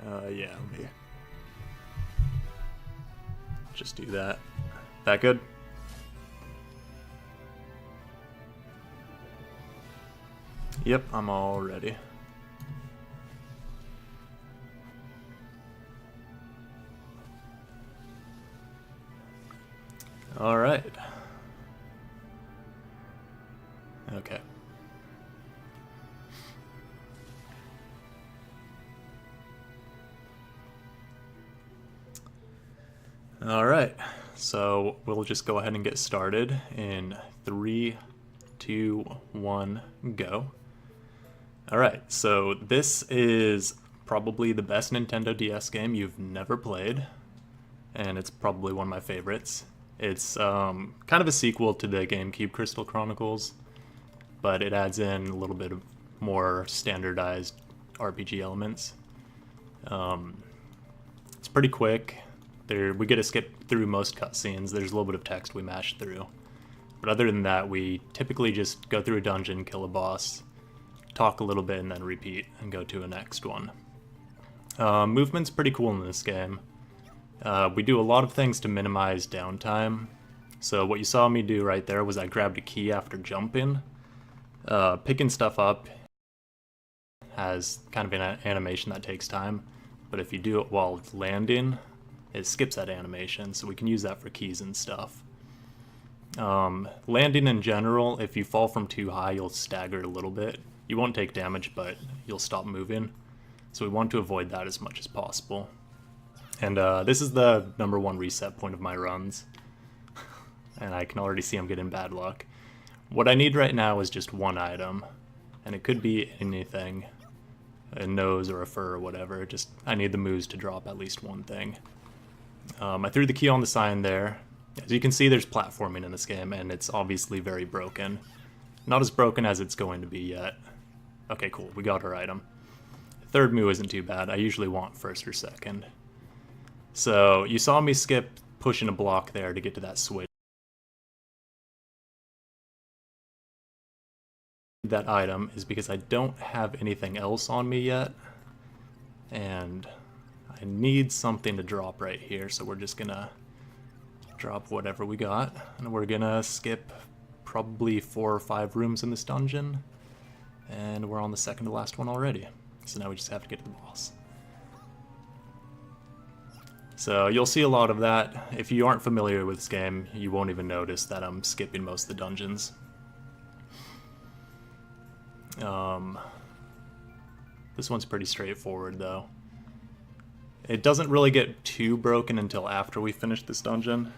Yeah, let me just do that. That good? Yep, I'm all ready. All right. Okay. All right. So we'll just go ahead and get started in 3, 2, 1, go. All right. So this is probably the best Nintendo DS game you've never played, and it's probably one of my favorites. It's kind of a sequel to the GameCube Crystal Chronicles, but it adds in a little bit of more standardized RPG elements. It's pretty quick. We get to skip through most cutscenes. There's a little bit of text we mash through. But other than that, we typically just go through a dungeon, kill a boss, talk a little bit, and then repeat and go to a next one. Movement's pretty cool in this game. We do a lot of things to minimize downtime. So what you saw me do right there was I grabbed a key after jumping. Picking stuff up has kind of an animation that takes time, but if you do it while landing, it skips that animation, so we can use that for keys and stuff. Landing in general, if you fall from too high, you'll stagger a little bit. You won't take damage, but you'll stop moving. So we want to avoid that as much as possible. And this is the #1 reset point of my runs. And I can already see I'm getting bad luck. What I need right now is just one item. And it could be anything. A nose or a fur or whatever. Just I need the moves to drop at least one thing. I threw the key on the sign there. As you can see, there's platforming in this game, and it's obviously very broken. Not as broken as it's going to be yet. Okay, cool. We got our item. Third move isn't too bad. I usually want first or second. So you saw me skip pushing a block there to get to that switch. That item is because I don't have anything else on me yet. And I need something to drop right here, so we're just gonna drop whatever we got, and we're gonna skip probably 4 or 5 rooms in this dungeon, and we're on the second to last one already. So now we just have to get to the boss. So you'll see a lot of that. If you aren't familiar with this game, you won't even notice that I'm skipping most of the dungeons. This one's pretty straightforward though. It doesn't really get too broken until after we finish this dungeon.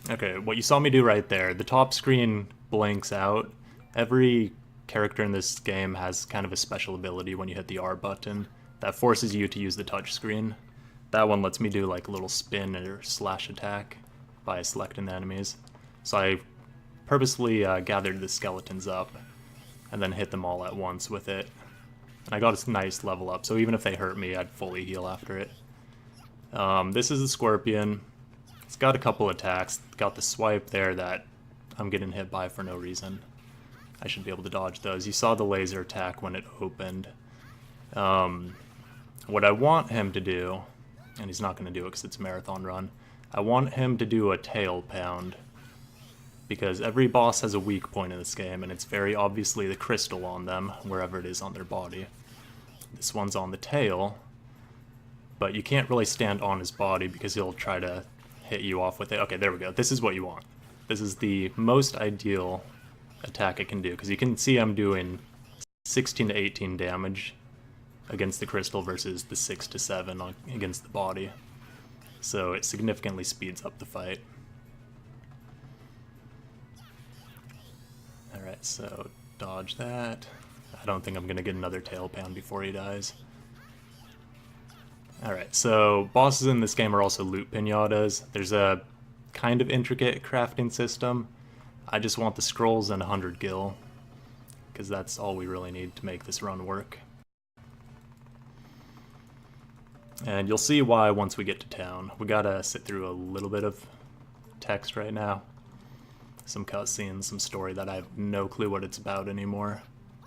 Okay, what you saw me do right there, the top screen blinks out. Every character in this game has kind of a special ability when you hit the R button that forces you to use the touch screen. That one lets me do like a little spin or slash attack by selecting the enemies. So I purposely gathered the skeletons up and then hit them all at once with it. And I got a nice level up, so even if they hurt me, I'd fully heal after it. This is a scorpion. It's got a couple attacks. Got the swipe there that I'm getting hit by for no reason. I should be able to dodge those. You saw the laser attack when it opened. What I want him to do, and he's not going to do it because it's a marathon run, I want him to do a tail pound. Because every boss has a weak point in this game, and it's very obviously the crystal on them, wherever it is on their body. This one's on the tail, but you can't really stand on his body because he'll try to hit you off with it. Okay, there we go. This is what you want. This is the most ideal attack it can do, because you can see I'm doing 16 to 18 damage against the crystal versus the 6 to 7 against the body. So it significantly speeds up the fight. Alright, so dodge that. I don't think I'm going to get another tail pound before he dies. Alright, so bosses in this game are also loot pinatas. There's a kind of intricate crafting system. I just want the scrolls and 100 gil, because that's all we really need to make this run work. And you'll see why once we get to town. We gotta sit through a little bit of text right now. Some cutscenes, some story that I have no clue what it's about anymore.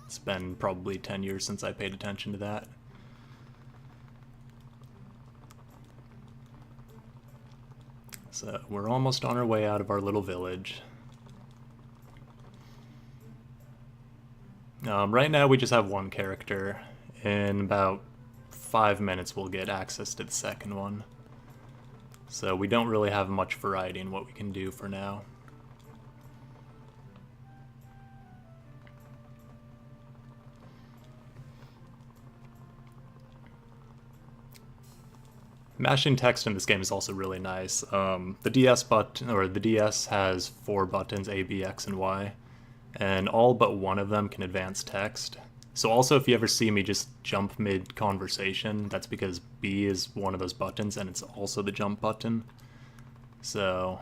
It's been probably 10 years since I paid attention to that. So we're almost on our way out of our little village. Right now we just have one character. In about 5 minutes we'll get access to the second one. So we don't really have much variety in what we can do for now. Mashing text in this game is also really nice. The DS button, or the DS has 4 buttons, A, B, X, and Y, and all but one of them can advance text. So also if you ever see me just jump mid-conversation, that's because B is one of those buttons and it's also the jump button. So,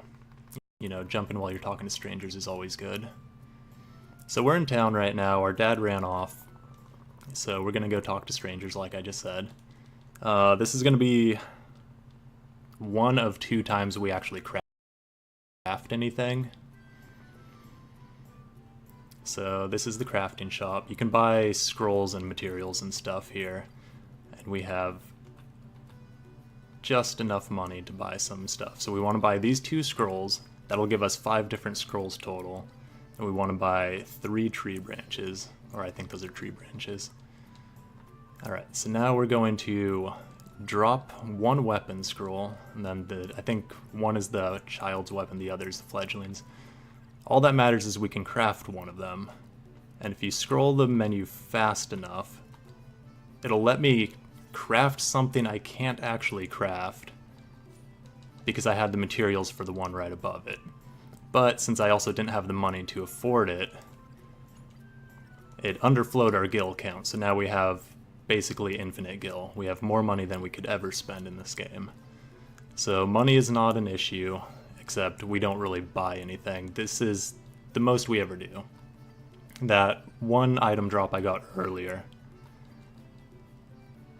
you know, jumping while you're talking to strangers is always good. So we're in town right now, our dad ran off, so we're gonna go talk to strangers like I just said. This is gonna be one of 2 times we actually craft anything. So this is the crafting shop. You can buy scrolls and materials and stuff here, and we have just enough money to buy some stuff. So we want to buy these 2 scrolls. That'll give us 5 different scrolls total, and we want to buy 3 tree branches, or I think those are tree branches. Alright, so now we're going to drop 1 weapon scroll, and then I think one is the child's weapon, the other is the fledglings. All that matters is we can craft one of them, and if you scroll the menu fast enough, it'll let me craft something I can't actually craft because I had the materials for the one right above it. But since I also didn't have the money to afford it, it underflowed our gil count, so now we have basically infinite gil. We have more money than we could ever spend in this game. So money is not an issue, except we don't really buy anything. This is the most we ever do. That 1 item drop I got earlier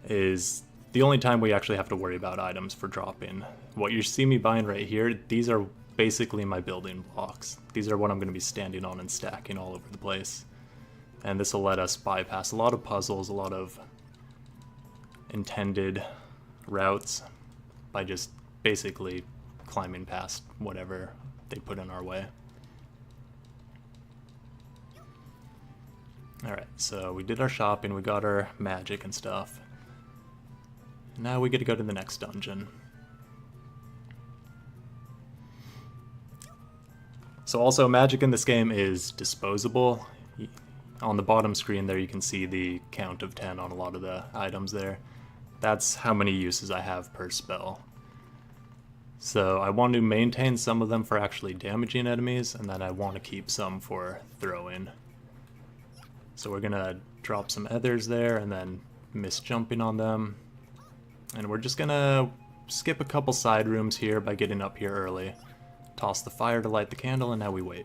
is the only time we actually have to worry about items for dropping. What you see me buying right here, these are basically my building blocks. These are what I'm going to be standing on and stacking all over the place. And this will let us bypass a lot of puzzles, a lot of intended routes by just basically climbing past whatever they put in our way. Alright, so we did our shopping, we got our magic and stuff. Now we get to go to the next dungeon. So also, magic in this game is disposable. On the bottom screen there you can see the count of 10 on a lot of the items there. That's how many uses I have per spell. So I want to maintain some of them for actually damaging enemies, and then I want to keep some for throwing. So we're gonna drop some ethers there and then miss jumping on them. And we're just gonna skip a couple side rooms here by getting up here early. Toss the fire to light the candle, and now we wait.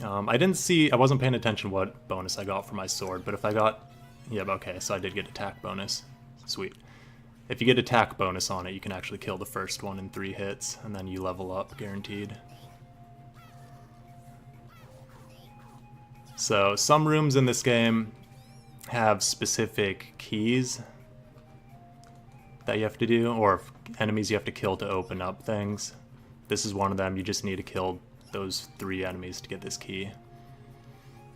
I wasn't paying attention what bonus I got for my sword, but if I got, yep, okay, so I did get attack bonus. Sweet. If you get attack bonus on it, you can actually kill the first one in 3 hits, and then you level up, guaranteed. So, some rooms in this game have specific keys that you have to do, or enemies you have to kill to open up things. This is one of them. You just need to kill those 3 enemies to get this key.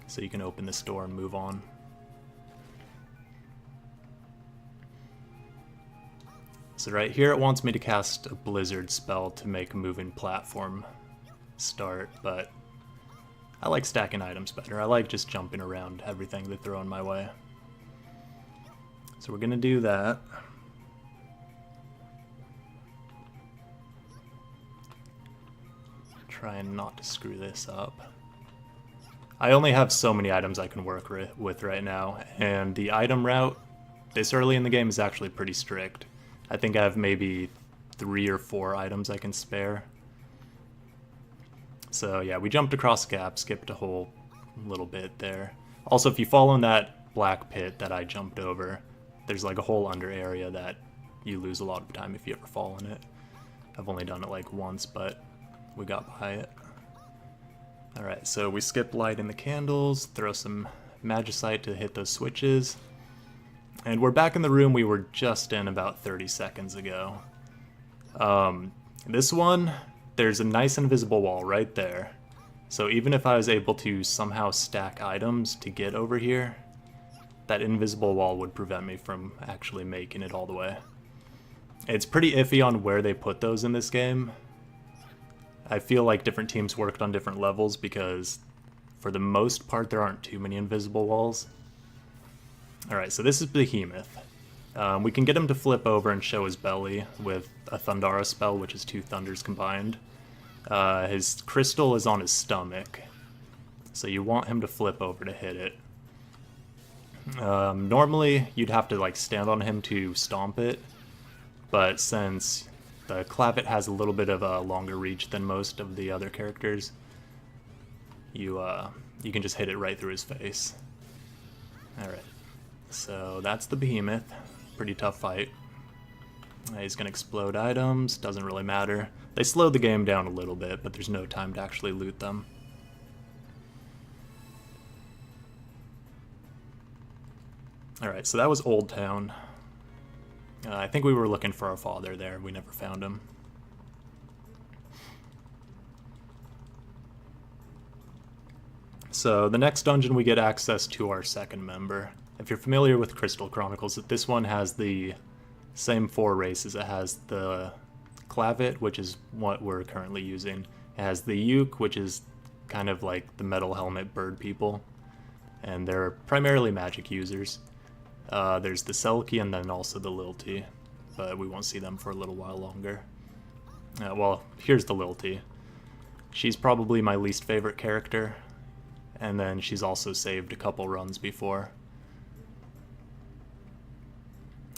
So you can open this door and move on. So right here it wants me to cast a blizzard spell to make a moving platform start, but I like stacking items better. I like just jumping around everything they throw in my way. So we're gonna do that. Trying not to screw this up. I only have so many items I can work with right now, and the item route this early in the game is actually pretty strict. I think I have maybe 3 or 4 items I can spare. So yeah, we jumped across a gap, skipped a whole little bit there. Also, if you fall in that black pit that I jumped over, there's like a whole under area that you lose a lot of time if you ever fall in it. I've only done it like once, but we got by it. Alright, so we skip lighting the candles, throw some magicite to hit those switches, and we're back in the room we were just in about 30 seconds ago. This one, there's a nice invisible wall right there. So even if I was able to somehow stack items to get over here, that invisible wall would prevent me from actually making it all the way. It's pretty iffy on where they put those in this game. I feel like different teams worked on different levels because for the most part there aren't too many invisible walls. Alright, so this is Behemoth. We can get him to flip over and show his belly with a Thundara spell, which is 2 thunders combined. His crystal is on his stomach, so you want him to flip over to hit it. Normally, you'd have to like stand on him to stomp it, but since the Clavet has a little bit of a longer reach than most of the other characters, you can just hit it right through his face. Alright, so that's the Behemoth. Pretty tough fight. He's gonna explode items, doesn't really matter. They slowed the game down a little bit, but there's no time to actually loot them. Alright, so that was Old Town. I think we were looking for our father there, we never found him. So the next dungeon we get access to our second member. If you're familiar with Crystal Chronicles, this one has the same 4 races. It has the Clavet, which is what we're currently using. It has the Uke, which is kind of like the metal helmet bird people, and they're primarily magic users. There's the Selkie and then also the Lilty, but we won't see them for a little while longer. Well, here's the Lilty. She's probably my least favorite character, and then she's also saved a couple runs before.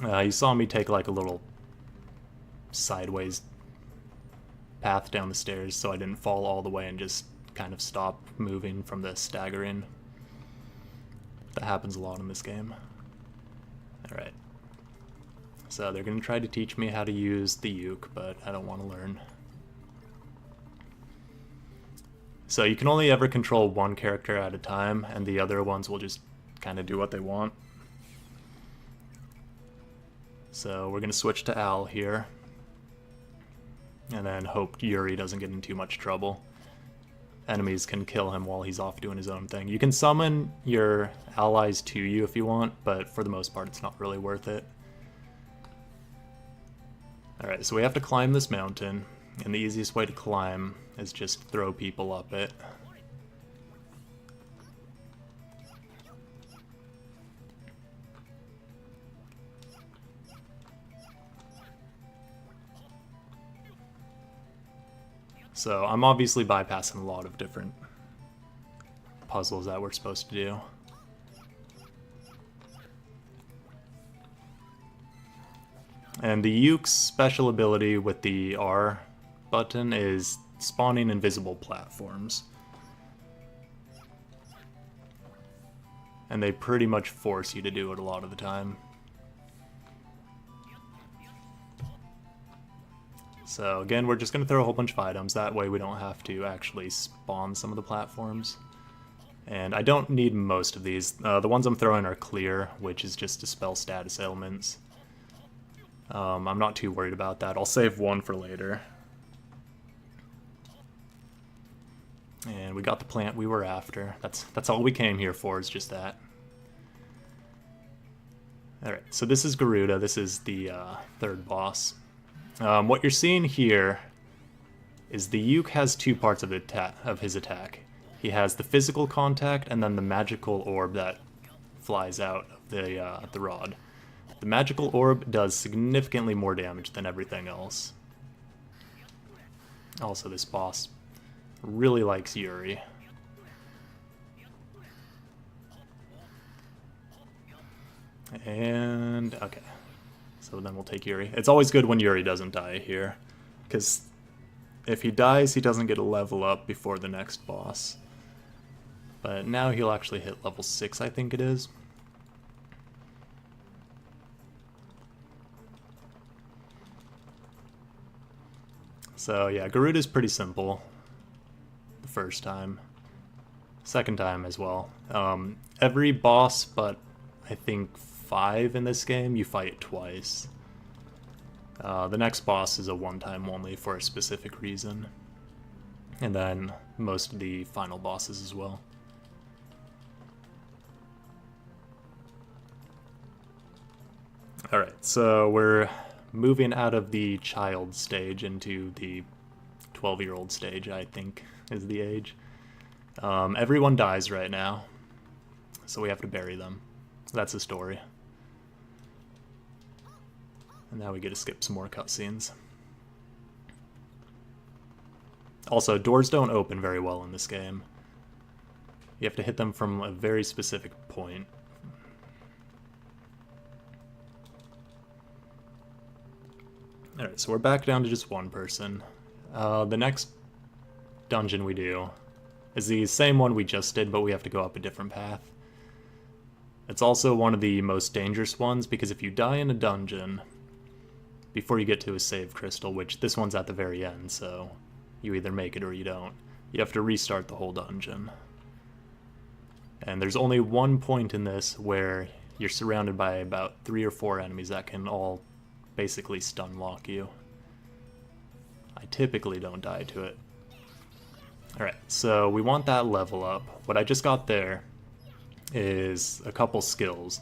You saw me take like a little sideways path down the stairs so I didn't fall all the way and just kind of stop moving from the staggering. That happens a lot in this game. Alright. So they're going to try to teach me how to use the Uke, but I don't want to learn. So you can only ever control one character at a time, and the other ones will just kind of do what they want. So we're going to switch to Al here, and then hope Yuri doesn't get in too much trouble. Enemies can kill him while he's off doing his own thing. You can summon your allies to you if you want, but for the most part it's not really worth it. Alright, so we have to climb this mountain, and the easiest way to climb is just throw people up it. So I'm obviously bypassing a lot of different puzzles that we're supposed to do. And the Uke's special ability with the R button is spawning invisible platforms. And they pretty much force you to do it a lot of the time. So again, we're just going to throw a whole bunch of items, that way we don't have to actually spawn some of the platforms. And I don't need most of these. The ones I'm throwing are clear, which is just to spell status ailments. I'm not too worried about that. I'll save one for later. And we got the plant we were after. That's all we came here for, is just that. Alright, so this is Garuda. This is the third boss. What you're seeing here is the Uke has 2 parts of his attack. He has the physical contact and then the magical orb that flies out of the rod. The magical orb does significantly more damage than everything else. Also, this boss really likes Yuri. And, okay. So then we'll take Yuri. It's always good when Yuri doesn't die here, because if he dies, he doesn't get a level up before the next boss. But now he'll actually hit level 6, I think it is. So yeah, Garuda's pretty simple the first time. Second time as well. Every boss but I think 5 in this game, you fight twice. The next boss is a one-time only for a specific reason. And then most of the final bosses as well. Alright, so we're moving out of the child stage into the 12-year-old stage, I think is the age. Everyone dies right now, so we have to bury them. That's the story. And now we get to skip some more cutscenes. Also, doors don't open very well in this game. You have to hit them from a very specific point. Alright, so we're back down to just one person. The next dungeon we do is the same one we just did, but we have to go up a different path. It's also one of the most dangerous ones, because if you die in a dungeon before you get to a save crystal, which this one's at the very end, so you either make it or you don't, you have to restart the whole dungeon. And there's only one point in this where you're surrounded by about 3 or 4 enemies that can all basically stun lock you. I typically don't die to it. Alright, so we want that level up. What I just got there is a couple skills.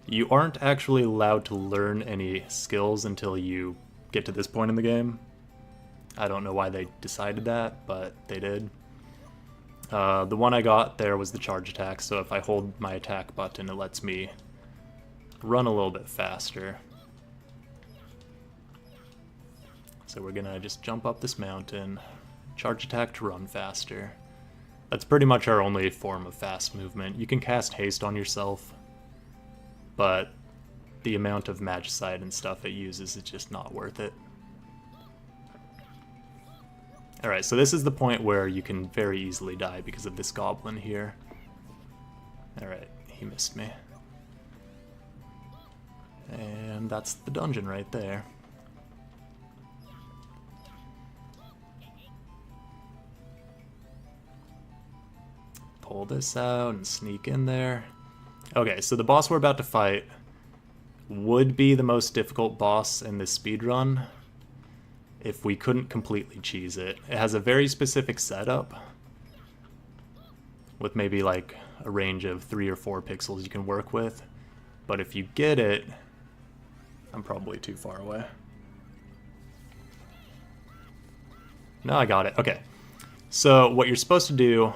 You aren't actually allowed to learn any skills until you get to this point in the game. I don't know why they decided that, but they did. The one I got there was the charge attack, so if I hold my attack button, it lets me run a little bit faster. So we're gonna just jump up this mountain, charge attack to run faster. That's pretty much our only form of fast movement. You can cast haste on yourself, but the amount of magicite and stuff it uses is just not worth it. Alright, so this is the point where you can very easily die because of this goblin here. Alright, he missed me. And that's the dungeon right there. Pull this out and sneak in there. Okay, so the boss we're about to fight would be the most difficult boss in this speedrun if we couldn't completely cheese it. It has a very specific setup with maybe like a range of 3 or 4 pixels you can work with, but if you get it, I'm probably too far away. No, I got it. Okay, so what you're supposed to do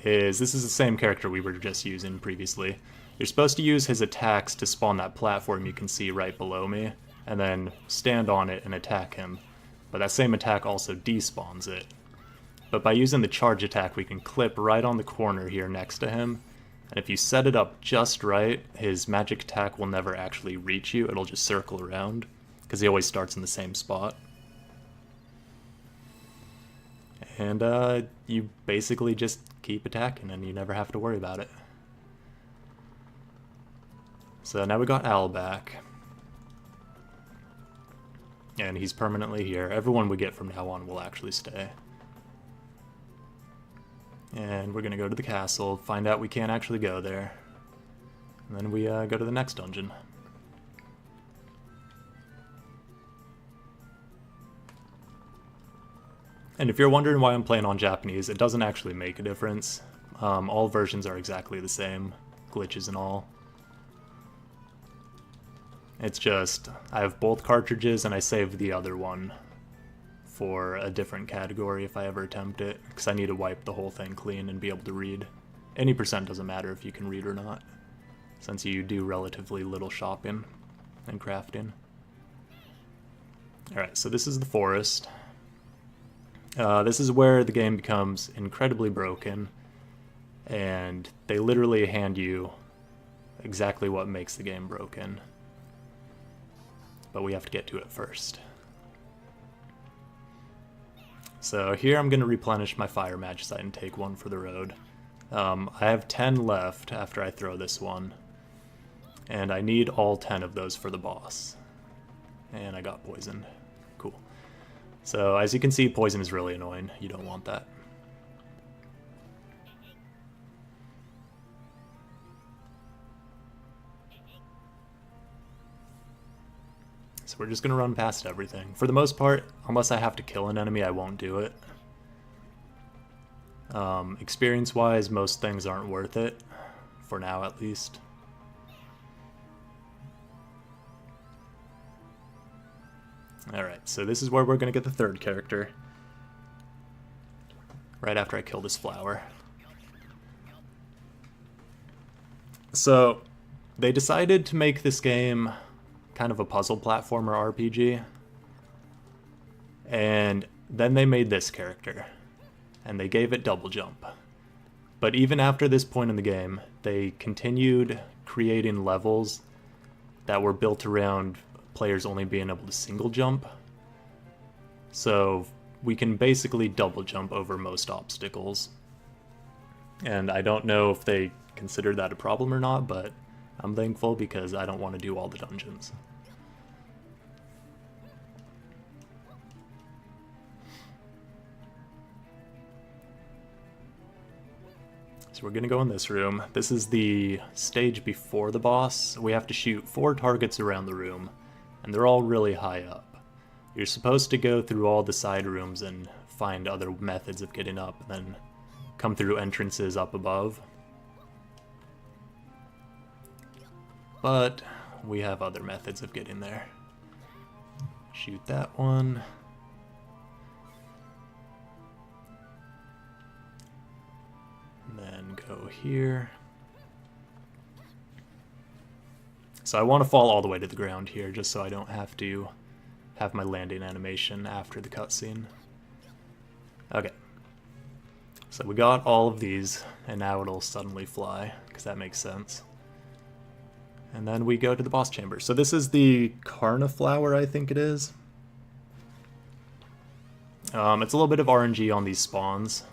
is, this is the same character we were just using previously. You're supposed to use his attacks to spawn that platform you can see right below me, and then stand on it and attack him. But that same attack also despawns it. But by using the charge attack, we can clip right on the corner here next to him, and if you set it up just right, his magic attack will never actually reach you, it'll just circle around, because he always starts in the same spot. And you basically just keep attacking and you never have to worry about it. So now we got Al back. And he's permanently here. Everyone we get from now on will actually stay. And we're gonna go to the castle, find out we can't actually go there. And then we go to the next dungeon. And if you're wondering why I'm playing on Japanese, it doesn't actually make a difference. All versions are exactly the same, glitches and all. It's just, I have both cartridges and I saved the other one for a different category if I ever attempt it, because I need to wipe the whole thing clean and be able to read. Any percent doesn't matter if you can read or not, since you do relatively little shopping and crafting. Alright, so this is the forest. This is where the game becomes incredibly broken, and they literally hand you exactly what makes the game broken. But we have to get to it first. So here I'm going to replenish my fire magicite and take one for the road. I have 10 left after I throw this one, and I need all 10 of those for the boss. And I got poisoned. Cool. So as you can see, poison is really annoying. You don't want that. So we're just going to run past everything. For the most part, unless I have to kill an enemy, I won't do it. Experience-wise, most things aren't worth it. For now, at least. Alright, so this is where we're going to get the third character. Right after I kill this flower. So, they decided to make this game kind of a puzzle platformer RPG. And then they made this character. And they gave it double jump. But even after this point in the game, they continued creating levels that were built around players only being able to single jump. So we can basically double jump over most obstacles. And I don't know if they consider that a problem or not, but I'm thankful because I don't want to do all the dungeons. So we're gonna go in this room. This is the stage before the boss. We have to shoot 4 targets around the room, and they're all really high up. You're supposed to go through all the side rooms and find other methods of getting up, and then come through entrances up above. But we have other methods of getting there. Shoot that one. And then go here. So I want to fall all the way to the ground here, just so I don't have to have my landing animation after the cutscene. Okay. So we got all of these, and now it'll suddenly fly, because that makes sense. And then we go to the boss chamber. So this is the Carniflower, I think it is. It's a little bit of RNG on these spawns.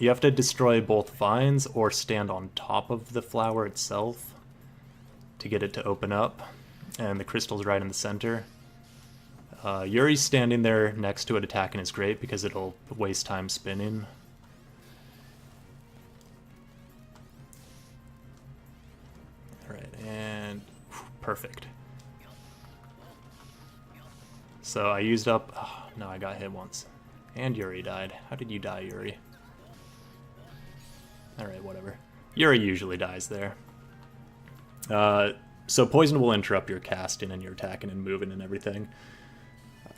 You have to destroy both vines or stand on top of the flower itself to get it to open up. And the crystal's right in the center. Yuri's standing there next to it attacking is great because it'll waste time spinning. Alright, and perfect. So I used up... Oh, no, I got hit once. And Yuri died. How did you die, Yuri? Alright, whatever. Yuri usually dies there. So poison will interrupt your casting and your attacking and moving and everything.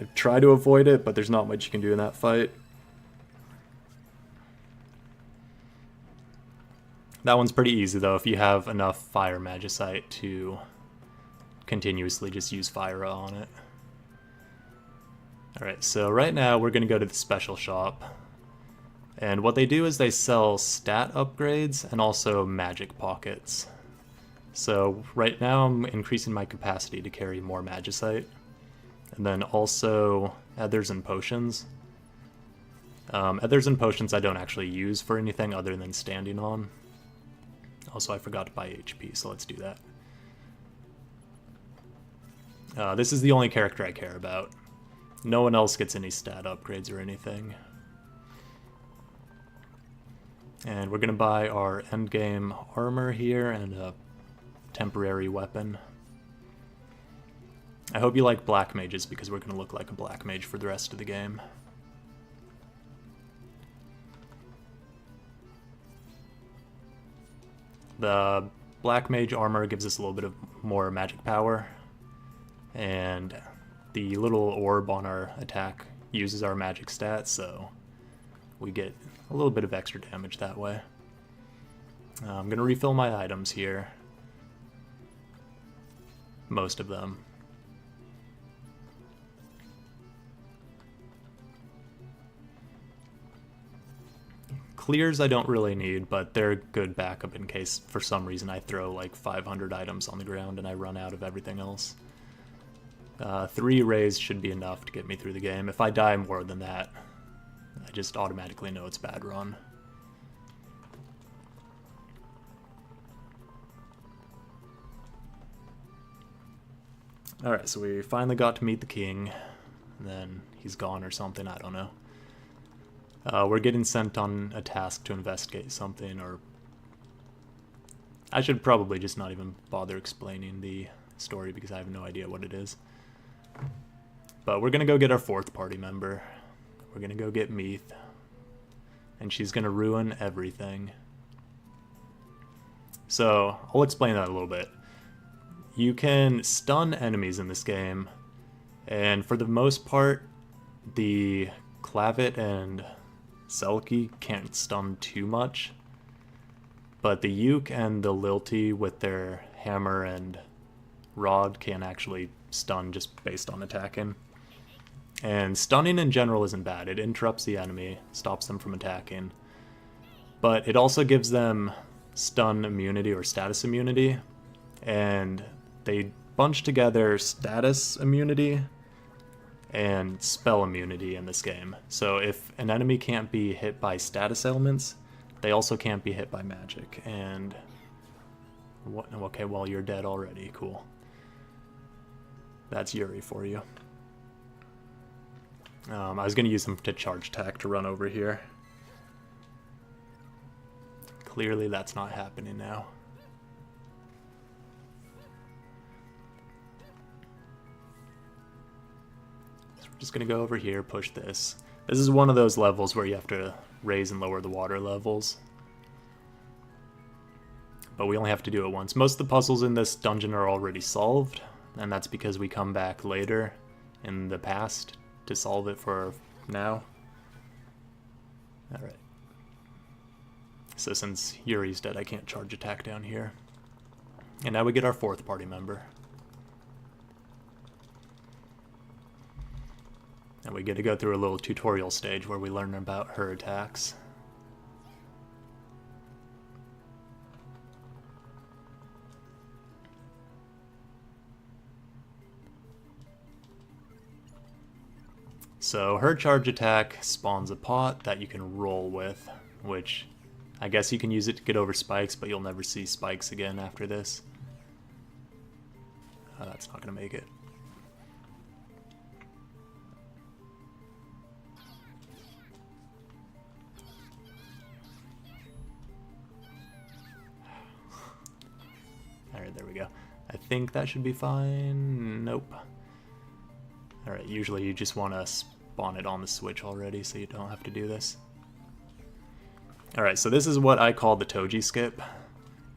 I try to avoid it, but there's not much you can do in that fight. That one's pretty easy though, if you have enough fire magicite to continuously just use fire on it. Alright, so right now we're going to go to the special shop. And what they do is they sell stat upgrades and also magic pockets. So right now I'm increasing my capacity to carry more magicite. And then also ethers and potions. Ethers and potions I don't actually use for anything other than standing on. Also I forgot to buy HP, so let's do that. This is the only character I care about. No one else gets any stat upgrades or anything. And we're going to buy our endgame armor here and a temporary weapon. I hope you like black mages because we're going to look like a black mage for the rest of the game. The black mage armor gives us a little bit of more magic power, and the little orb on our attack uses our magic stats, so we get a little bit of extra damage that way. I'm going to refill my items here. Most of them. Clears I don't really need, but they're good backup in case for some reason I throw like 500 items on the ground and I run out of everything else. 3 rays should be enough to get me through the game. If I die more than that, I just automatically know it's bad run. Alright, so we finally got to meet the king. And then he's gone or something, I don't know. We're getting sent on a task to investigate something, or I should probably just not even bother explaining the story because I have no idea what it is. But we're gonna go get our 4th party member. We're gonna go get Meath. And she's gonna ruin everything. So, I'll explain that a little bit. You can stun enemies in this game, and for the most part, the Clavet and Selkie can't stun too much. But the Uke and the Lilty with their hammer and rod can actually stun just based on attacking. And stunning in general isn't bad. It interrupts the enemy, stops them from attacking. But it also gives them stun immunity or status immunity. And they bunch together status immunity and spell immunity in this game. So if an enemy can't be hit by status elements, they also can't be hit by magic. And okay, well, you're dead already. Cool. That's Yuri for you. I was going to use him to charge attack to run over here. Clearly that's not happening now. So we're just going to go over here, push this. This is one of those levels where you have to raise and lower the water levels. But we only have to do it once. Most of the puzzles in this dungeon are already solved, and that's because we come back later in the past to solve it for now. Alright. So since Yuri's dead, I can't charge attack down here. And now we get our 4th party member. And we get to go through a little tutorial stage where we learn about her attacks. So her charge attack spawns a pot that you can roll with, which I guess you can use it to get over spikes, but you'll never see spikes again after this. That's not going to make it. Alright, there we go. I think that should be fine. Nope. Alright, usually you just want to spawn it on the switch already so you don't have to do this. Alright, so this is what I call the Toji skip,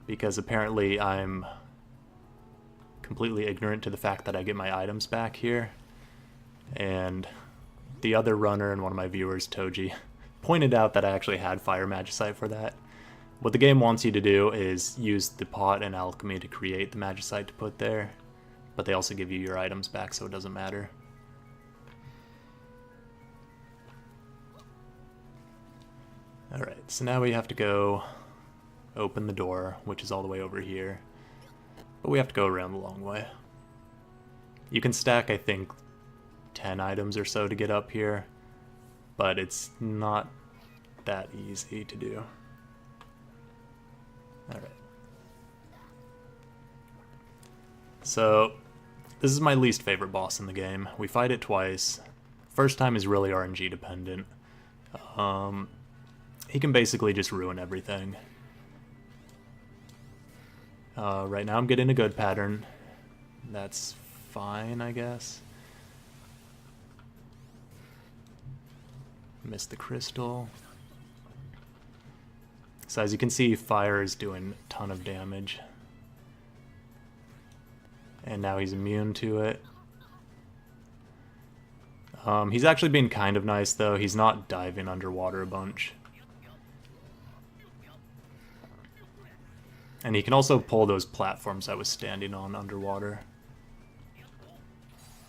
because apparently I'm completely ignorant to the fact that I get my items back here. And the other runner and one of my viewers, Toji, pointed out that I actually had Fire Magicite for that. What the game wants you to do is use the pot and alchemy to create the Magicite to put there, but they also give you your items back, so it doesn't matter. Alright, so now we have to go open the door, which is all the way over here, but we have to go around the long way. You can stack, I think, 10 items or so to get up here, but it's not that easy to do. Alright. So, this is my least favorite boss in the game. We fight it twice. First time is really RNG dependent. He can basically just ruin everything. Right now I'm getting a good pattern. That's fine, I guess. Missed the crystal. So as you can see, fire is doing a ton of damage. And now he's immune to it. He's actually being kind of nice, though. He's not diving underwater a bunch. And he can also pull those platforms I was standing on underwater.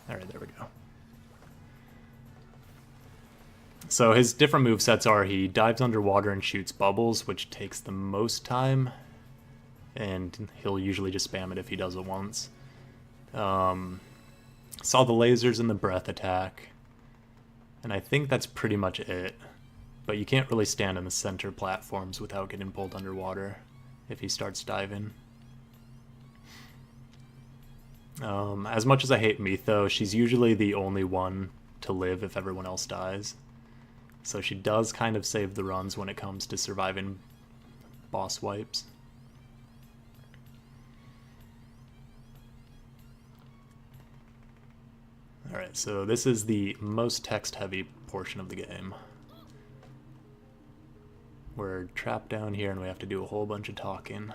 Alright, there we go. So his different movesets are he dives underwater and shoots bubbles, which takes the most time. And he'll usually just spam it if he does it once. Saw the lasers and the breath attack. And I think that's pretty much it. But you can't really stand in the center platforms without getting pulled underwater if he starts diving. As much as I hate Meath, though, she's usually the only one to live if everyone else dies. So she does kind of save the runs when it comes to surviving boss wipes. Alright, so this is the most text-heavy portion of the game. We're trapped down here and we have to do a whole bunch of talking.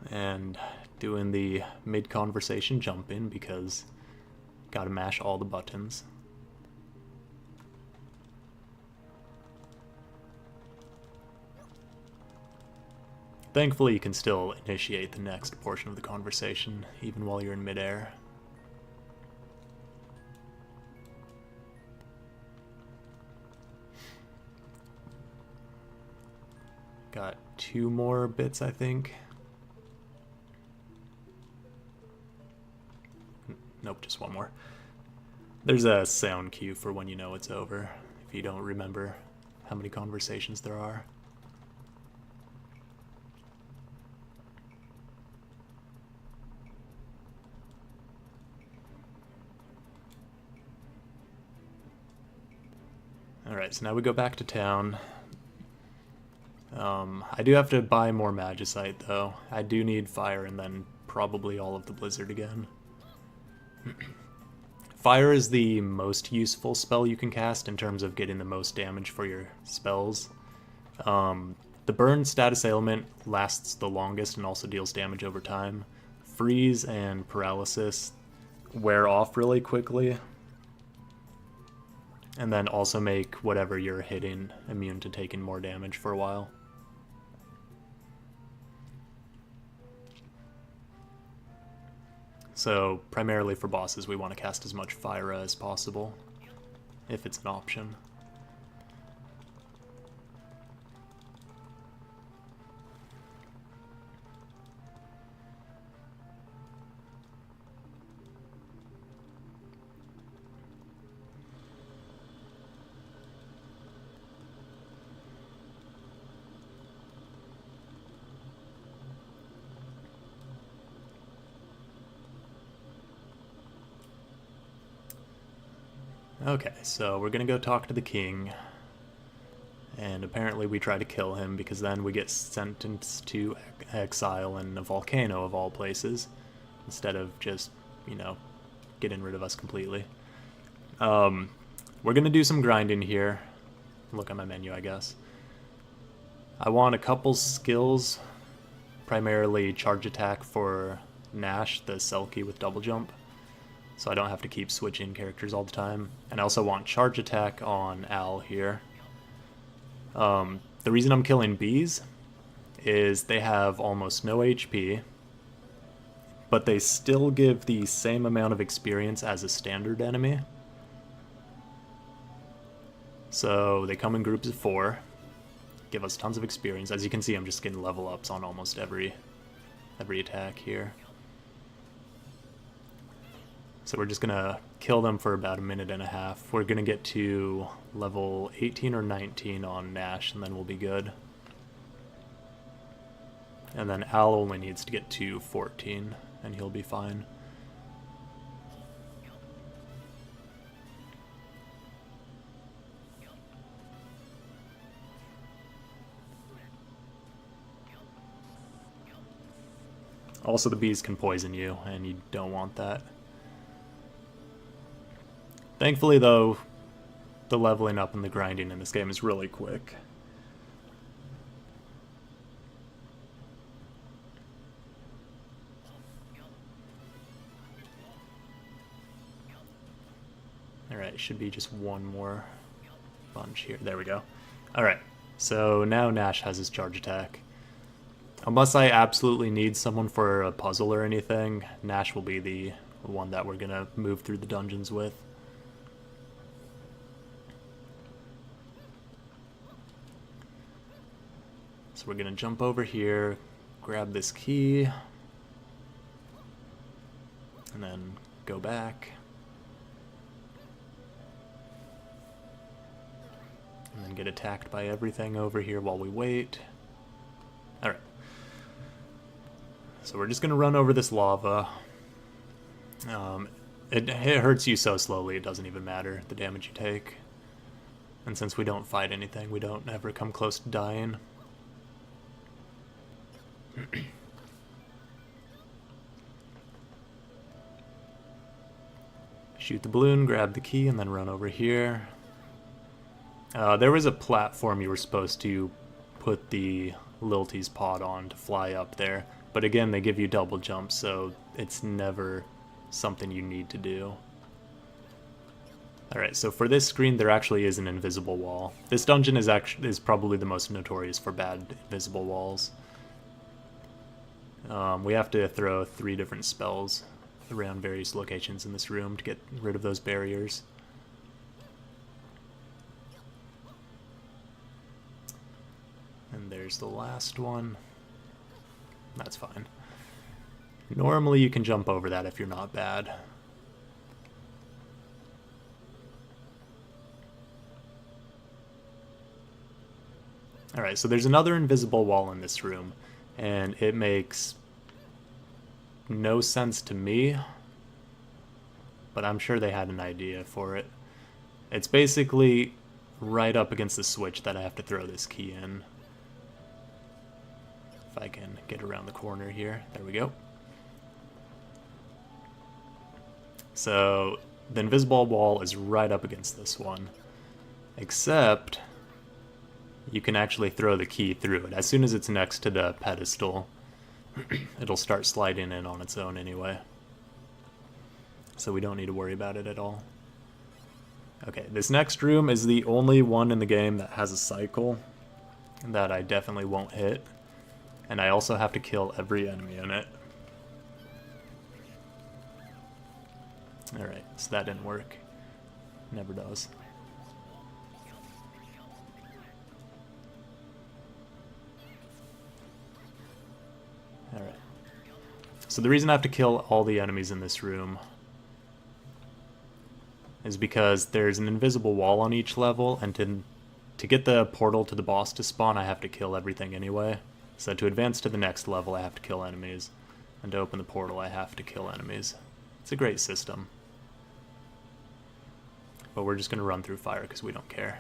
And doing the mid-conversation jump in because gotta mash all the buttons. Thankfully you can still initiate the next portion of the conversation even while you're in midair. Got 2 more bits, I think. Nope, just 1 more. There's a sound cue for when you know it's over, if you don't remember how many conversations there are. Alright, so now we go back to town. I do have to buy more magicite though. I do need fire and then probably all of the blizzard again. Fire is the most useful spell you can cast in terms of getting the most damage for your spells. The burn status ailment lasts the longest and also deals damage over time. Freeze and paralysis wear off really quickly. And then also make whatever you're hitting immune to taking more damage for a while. So, primarily for bosses, we want to cast as much fire as possible, if it's an option. Okay, so we're gonna go talk to the king, and apparently we try to kill him because then we get sentenced to exile in a volcano of all places, instead of just, you know, getting rid of us completely. We're gonna do some grinding here. Look at my menu, I guess. I want a couple skills, primarily charge attack for Nash, the Selkie with double jump, so I don't have to keep switching characters all the time. And I also want charge attack on Al here. The reason I'm killing bees is they have almost no HP, but they still give the same amount of experience as a standard enemy. So they come in groups of 4, give us tons of experience. As you can see, I'm just getting level ups on almost every attack here. So we're just gonna kill them for about 1.5 minutes. We're gonna get to level 18 or 19 on Nash, and then we'll be good. And then Al only needs to get to 14, and he'll be fine. Also, the bees can poison you, and you don't want that. Thankfully, though, the leveling up and the grinding in this game is really quick. Alright, should be just 1 more bunch here. There we go. Alright, so now Nash has his charge attack. Unless I absolutely need someone for a puzzle or anything, Nash will be the one that we're gonna move through the dungeons with. So we're gonna jump over here, grab this key, and then go back. And then get attacked by everything over here while we wait. Alright. So we're just going to run over this lava. It hurts you so slowly it doesn't even matter the damage you take. And since we don't fight anything, we don't ever come close to dying. Shoot the balloon, grab the key, and then run over here. There was a platform you were supposed to put the Lilty's pod on to fly up there. But again, they give you double jumps, so it's never something you need to do. Alright, so for this screen, there actually is an invisible wall. This dungeon is probably the most notorious for bad invisible walls. We have to throw 3 different spells around various locations in this room to get rid of those barriers. And there's the last one. That's fine. Normally you can jump over that if you're not bad. Alright, so there's another invisible wall in this room, and it makes no sense to me, but I'm sure they had an idea for it. It's basically right up against the switch that I have to throw this key in. If I can get around the corner here. There we go. So the invisible wall is right up against this one, except you can actually throw the key through it. As soon as it's next to the pedestal, it'll start sliding in on its own anyway. So we don't need to worry about it at all. Okay, this next room is the only one in the game that has a cycle that I definitely won't hit. And I also have to kill every enemy in it. Alright, so that didn't work. Never does. Alright. So the reason I have to kill all the enemies in this room is because there's an invisible wall on each level, and to get the portal to the boss to spawn, I have to kill everything anyway. So to advance to the next level, I have to kill enemies. And to open the portal, I have to kill enemies. It's a great system. But we're just going to run through fire because we don't care.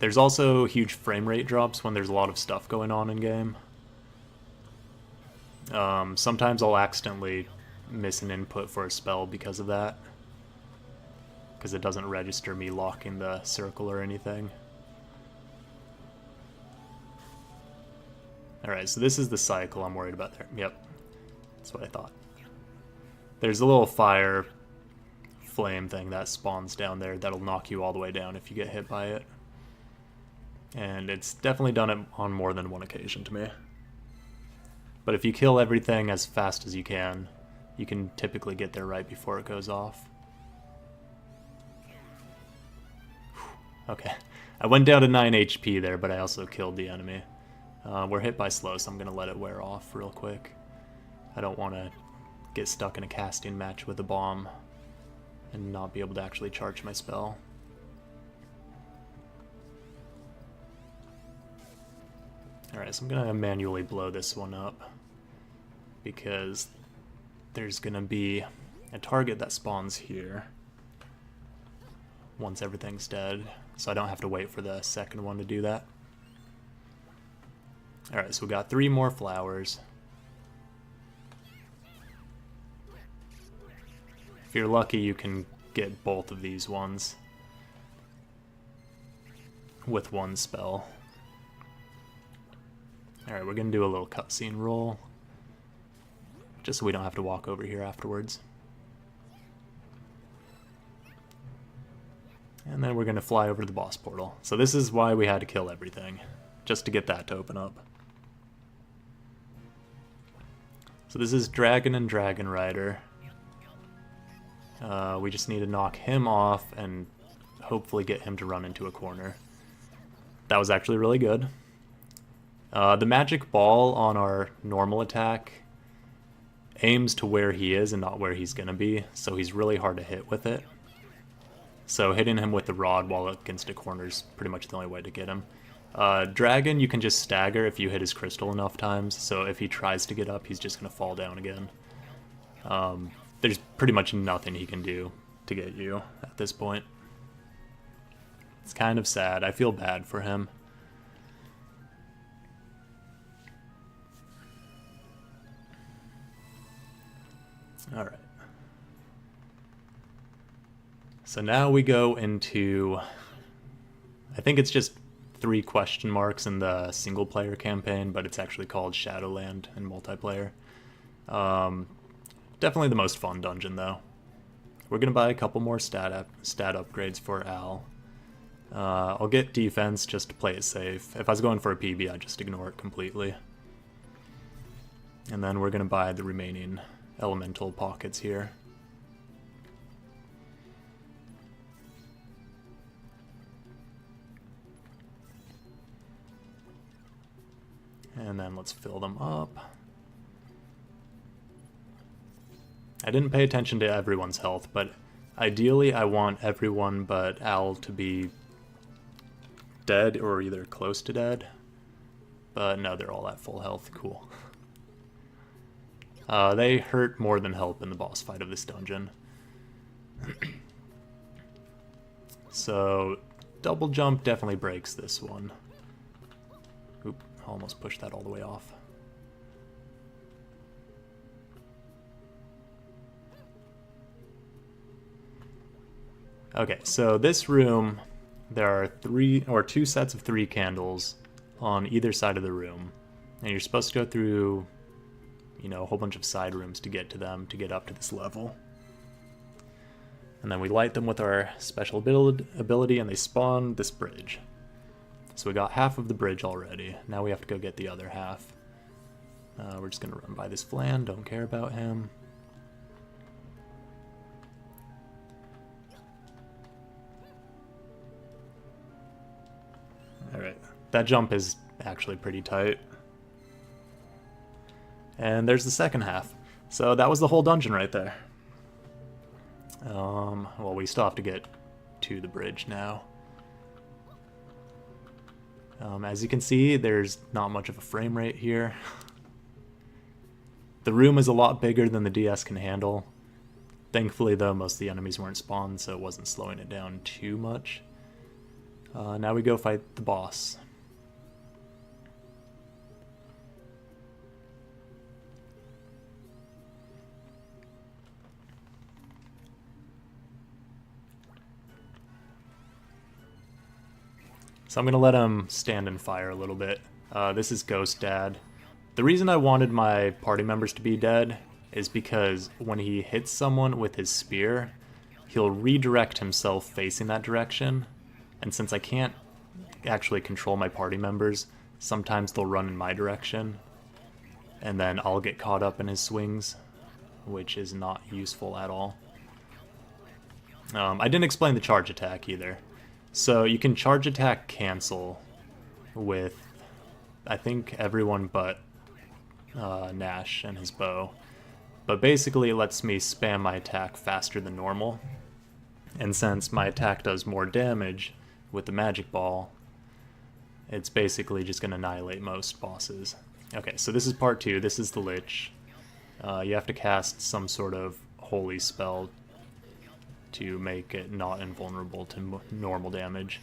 There's also huge frame rate drops when there's a lot of stuff going on in game. Sometimes I'll accidentally miss an input for a spell because of that. Because it doesn't register me locking the circle or anything. Alright, so this is the cycle I'm worried about there. Yep, that's what I thought. There's a little fire flame thing that spawns down there that'll knock you all the way down if you get hit by it. And it's definitely done it on more than one occasion to me. But if you kill everything as fast as you can typically get there right before it goes off. Okay, I went down to 9 HP there, but I also killed the enemy. We're hit by slow, so I'm going to let it wear off real quick. I don't want to get stuck in a casting match with a bomb and not be able to actually charge my spell. Alright, so I'm going to manually blow this one up because there's going to be a target that spawns here once everything's dead, so I don't have to wait for the second one to do that. Alright, so we got 3 more flowers. If you're lucky, you can get both of these ones with one spell. Alright, we're going to do a little cutscene roll, just so we don't have to walk over here afterwards. And then we're going to fly over to the boss portal. So this is why we had to kill everything, just to get that to open up. So this is Dragon and Dragon Rider. We just need to knock him off and hopefully get him to run into a corner. That was actually really good. The magic ball on our normal attack aims to where he is and not where he's going to be, so he's really hard to hit with it. So hitting him with the rod while against a corner is pretty much the only way to get him. Dragon, you can just stagger if you hit his crystal enough times, so if he tries to get up, he's just going to fall down again. There's pretty much nothing he can do to get you at this point. It's kind of sad. I feel bad for him. Alright. So now we go into, I think it's just 3 question marks in the single player campaign, but it's actually called Shadowland in multiplayer. Definitely the most fun dungeon though. We're gonna buy a couple more stat upgrades for Al. I'll get defense just to play it safe. If I was going for a PB, I'd just ignore it completely. And then we're gonna buy the remaining elemental pockets here. And then let's fill them up. I didn't pay attention to everyone's health, but ideally I want everyone but Al to be dead or either close to dead. But no, they're all at full health. Cool. They hurt more than help in the boss fight of this dungeon. So, double jump definitely breaks this one. Oop, almost pushed that all the way off. Okay, so this room, there are 2 sets of 3 candles on either side of the room. And you're supposed to go through, you know, a whole bunch of side rooms to get to them, to get up to this level. And then we light them with our special ability and they spawn this bridge. So we got half of the bridge already. Now we have to go get the other half. We're just going to run by this Flan, don't care about him. Alright, that jump is actually pretty tight. And there's the second half. So that was the whole dungeon right there. Well, we still have to get to the bridge now. As you can see, there's not much of a frame rate here. The room is a lot bigger than the DS can handle. Thankfully, though, most of the enemies weren't spawned, so it wasn't slowing it down too much. Now we go fight the boss. So I'm going to let him stand and fire a little bit. This is Ghost Dad. The reason I wanted my party members to be dead is because when he hits someone with his spear, he'll redirect himself facing that direction. And since I can't actually control my party members, sometimes they'll run in my direction. And then I'll get caught up in his swings, which is not useful at all. I didn't explain the charge attack either. So you can charge attack cancel with, I think, everyone but Nash and his bow. But basically it lets me spam my attack faster than normal. And since my attack does more damage with the magic ball, it's basically just going to annihilate most bosses. Okay, so this is part 2. This is the Lich. You have to cast some sort of holy spell to make it not invulnerable to normal damage.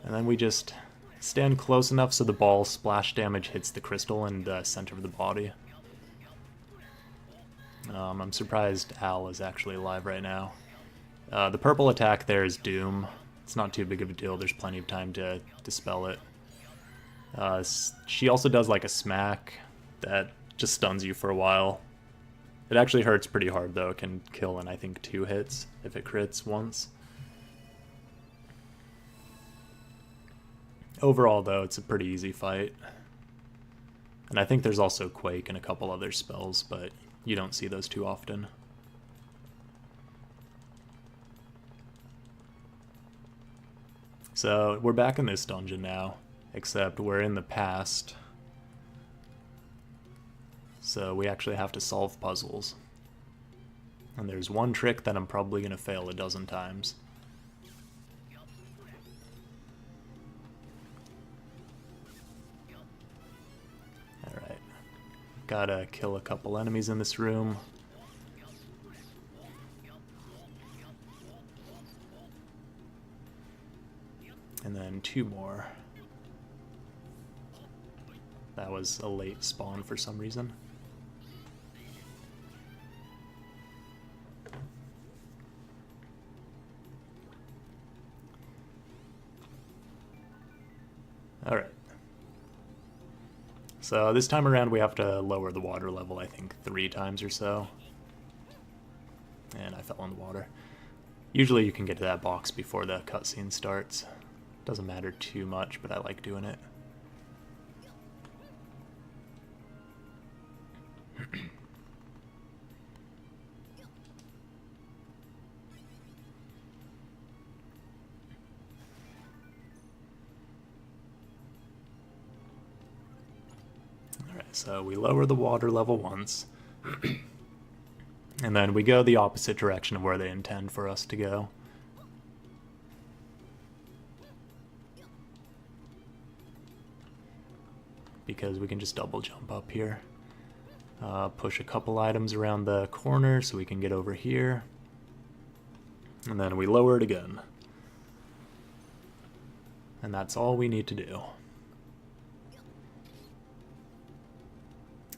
And then we just stand close enough so the ball splash damage hits the crystal in the center of the body. I'm surprised Al is actually alive right now. The purple attack there is Doom. It's not too big of a deal, there's plenty of time to dispel it. She also does like a smack that just stuns you for a while. It actually hurts pretty hard though, it can kill in I think 2 hits if it crits once. Overall though, it's a pretty easy fight. And I think there's also Quake and a couple other spells, but you don't see those too often. So we're back in this dungeon now, except we're in the past So we actually have to solve puzzles. And there's one trick that I'm probably going to fail a dozen times. Alright. Gotta kill a couple enemies in this room. And then 2 more. That was a late spawn for some reason. Alright. So this time around we have to lower the water level, I think 3 times or so. And I fell in the water. Usually you can get to that box before the cutscene starts. Doesn't matter too much, but I like doing it. Alright, so we lower the water level once. And then we go the opposite direction of where they intend for us to go. Because we can just double jump up here. Push a couple items around the corner so we can get over here. And then we lower it again. And that's all we need to do.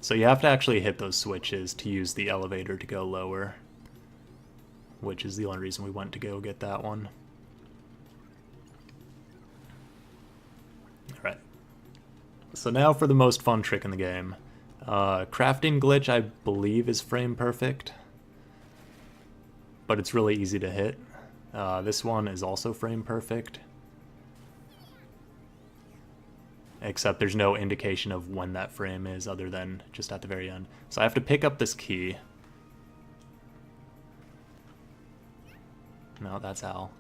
So you have to actually hit those switches to use the elevator to go lower. Which is the only reason we went to go get that one. Alright. So now for the most fun trick in the game. Crafting glitch, I believe, is frame perfect. But it's really easy to hit. This one is also frame perfect. Except there's no indication of when that frame is other than just at the very end. So I have to pick up this key. No, that's Al.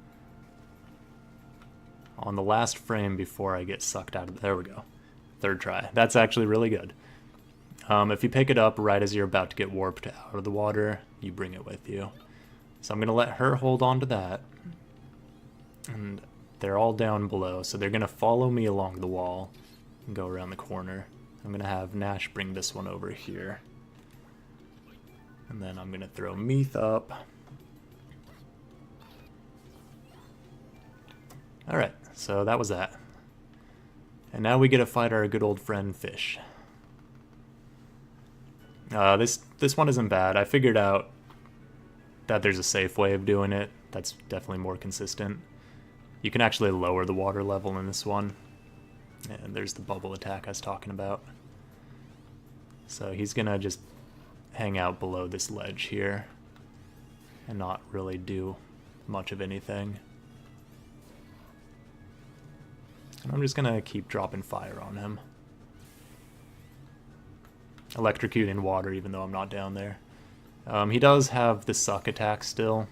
On the last frame before I get sucked out of... There we go. 3rd try. That's actually really good. If you pick it up right as you're about to get warped out of the water, you bring it with you. So I'm going to let her hold on to that. And they're all down below, so they're going to follow me along the wall and go around the corner. I'm going to have Nash bring this one over here. And then I'm going to throw Meath up. Alright, so that was that. And now we get to fight our good old friend Fish. This one isn't bad. I figured out that there's a safe way of doing it that's definitely more consistent. You can actually lower the water level in this one. And there's the bubble attack I was talking about. So he's gonna just hang out below this ledge here and not really do much of anything. And I'm just gonna keep dropping fire on him. Electrocuting water even though I'm not down there. He does have the suck attack still.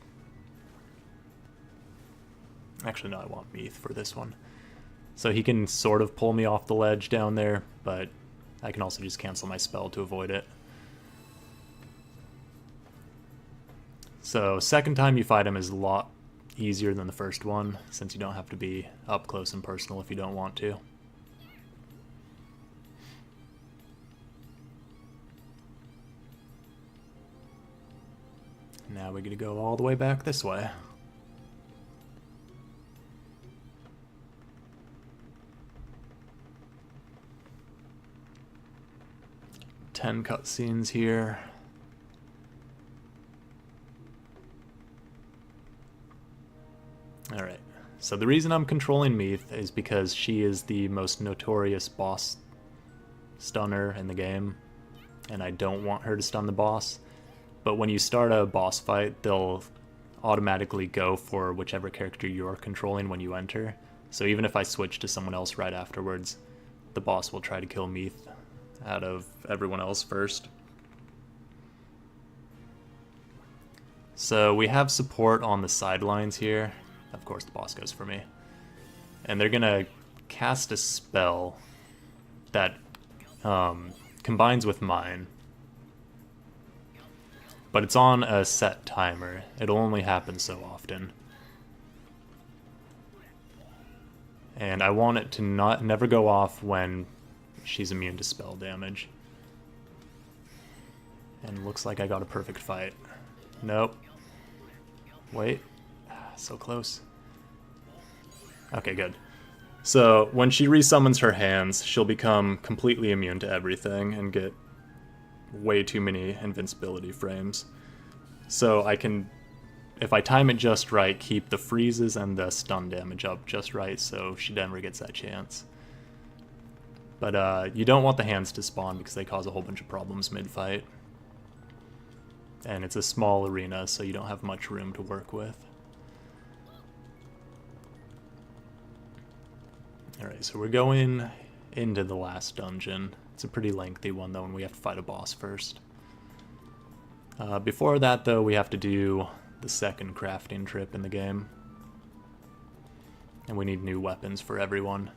Actually, no, I want Meath for this one. So he can sort of pull me off the ledge down there, but I can also just cancel my spell to avoid it. So second time you fight him is a lot easier than the first one, since you don't have to be up close and personal if you don't want to. Now we get to go all the way back this way. Ten cutscenes here. Alright, so the reason I'm controlling Meath is because she is the most notorious boss stunner in the game, and I don't want her to stun the boss. But when you start a boss fight, they'll automatically go for whichever character you're controlling when you enter. So even if I switch to someone else right afterwards, the boss will try to kill Meath out of everyone else first. So we have support on the sidelines here. Of course the boss goes for me. And they're gonna cast a spell that combines with mine. but it's on a set timer. It'll only happen so often. And I want it to never go off when she's immune to spell damage. And looks like I got a perfect fight. Nope. Wait. So close. Okay, good. So when she resummons her hands, she'll become completely immune to everything and get way too many invincibility frames. So I can, if I time it just right, keep the freezes and the stun damage up just right so she never gets that chance. But you don't want the hands to spawn because they cause a whole bunch of problems mid-fight. And it's a small arena, so you don't have much room to work with. Alright, so we're going into the last dungeon. It's a pretty lengthy one, though, and we have to fight a boss first. Before that, though, we have to do the second crafting trip in the game. And we need new weapons for everyone.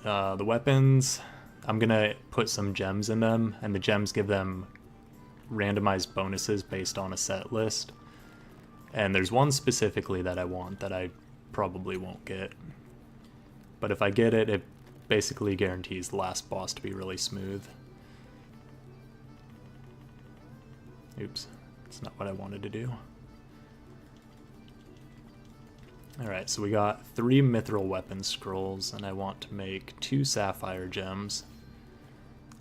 The weapons, I'm gonna put some gems in them, and the gems give them randomized bonuses based on a set list. And there's one specifically that I want that I probably won't get. But if I get it, it basically guarantees the last boss to be really smooth. Oops, that's not what I wanted to do. Alright, so we got 3 mithril weapon scrolls, and I want to make 2 sapphire gems.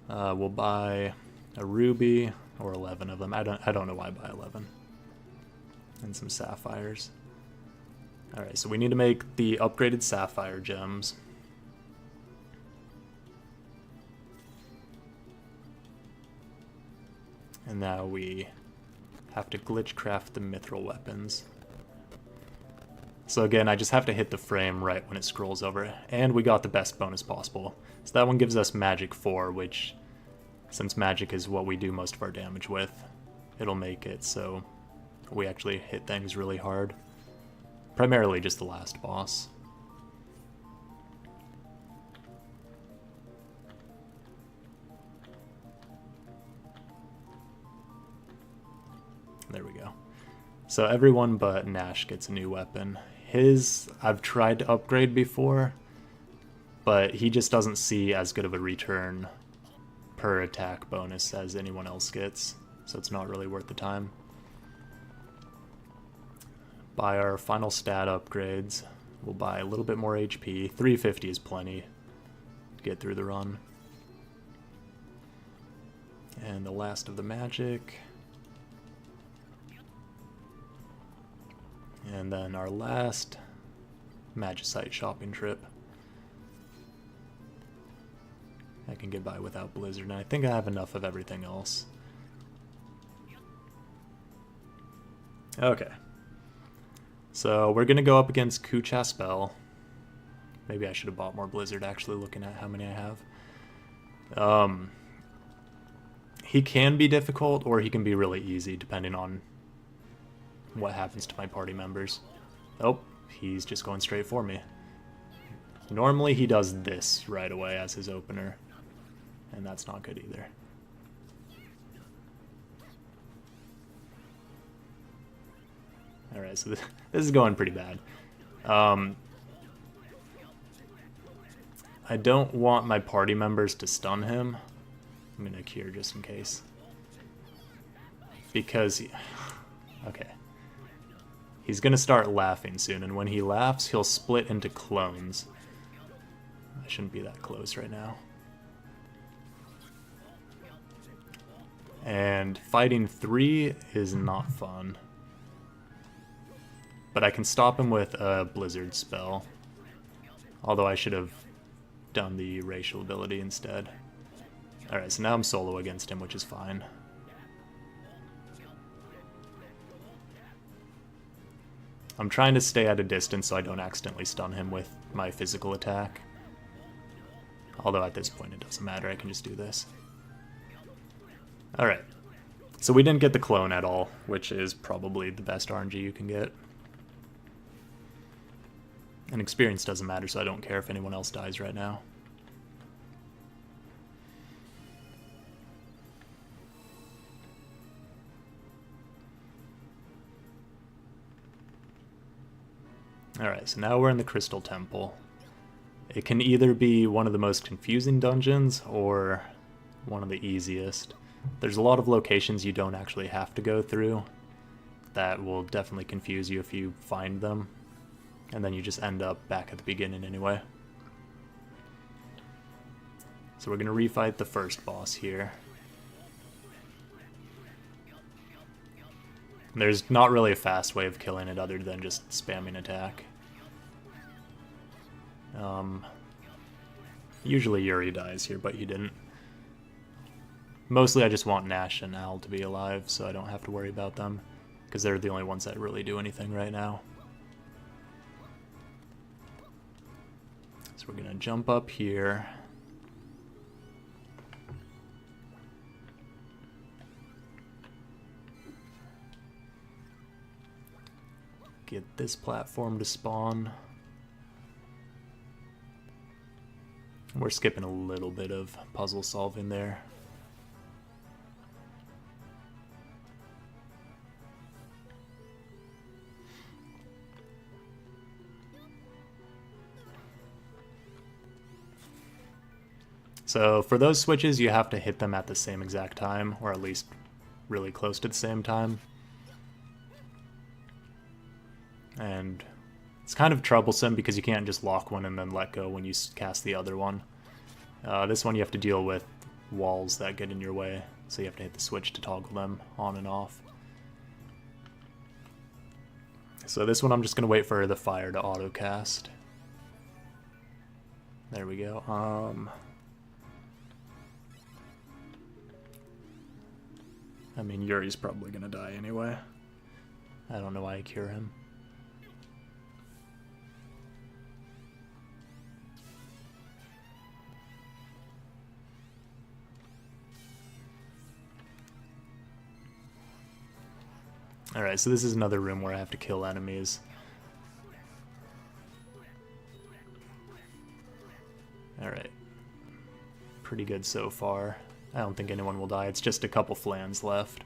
We'll buy a ruby, or 11 of them. I don't know why I buy 11. And some sapphires. Alright, so we need to make the upgraded sapphire gems. And now we have to glitch craft the mithril weapons. So again, I just have to hit the frame right when it scrolls over. And we got the best bonus possible. So that one gives us magic 4, which, since magic is what we do most of our damage with, it'll make it so we actually hit things really hard. Primarily just the last boss. There we go. So everyone but Nash gets a new weapon. His, I've tried to upgrade before, but he just doesn't see as good of a return per attack bonus as anyone else gets, so it's not really worth the time. Buy our final stat upgrades. We'll buy a little bit more HP. 350 is plenty to get through the run. And the last of the magic. And then our last Magicite shopping trip. I can get by without Blizzard, and I think I have enough of everything else. Okay. So we're gonna go up against Kuchaspel. Maybe I should have bought more Blizzard, actually, looking at how many I have. He can be difficult, or he can be really easy, depending on what happens to my party members. Oh, he's just going straight for me. Normally he does this right away as his opener, and that's not good either. Alright, so this is going pretty bad. I don't want my party members to stun him. I'm gonna cure just in case. Because okay. He's gonna start laughing soon, and when he laughs, he'll split into clones. I shouldn't be that close right now. And fighting 3 is not fun. But I can stop him with a Blizzard spell. Although I should have done the racial ability instead. Alright, so now I'm solo against him, which is fine. I'm trying to stay at a distance so I don't accidentally stun him with my physical attack. Although at this point it doesn't matter, I can just do this. Alright, so we didn't get the clone at all, which is probably the best RNG you can get. And experience doesn't matter, so I don't care if anyone else dies right now. Alright, so now we're in the Crystal Temple. It can either be one of the most confusing dungeons or one of the easiest. There's a lot of locations you don't actually have to go through that will definitely confuse you if you find them, and then you just end up back at the beginning anyway. So we're going to refight the first boss here. There's not really a fast way of killing it other than just spamming attack. Usually Yuri dies here, but he didn't. Mostly I just want Nash and Al to be alive so I don't have to worry about them, because they're the only ones that really do anything right now. So we're going to jump up here. Get this platform to spawn. We're skipping a little bit of puzzle solving there. So for those switches, you have to hit them at the same exact time, or at least really close to the same time. And it's kind of troublesome because you can't just lock one and then let go when you cast the other one. This one you have to deal with walls that get in your way, so you have to hit the switch to toggle them on and off. So this one I'm just going to wait for the fire to auto cast. There we go. I mean, Yuri's probably going to die anyway. I don't know why I cure him. Alright, so this is another room where I have to kill enemies. Alright. Pretty good so far. I don't think anyone will die. It's just a couple flans left.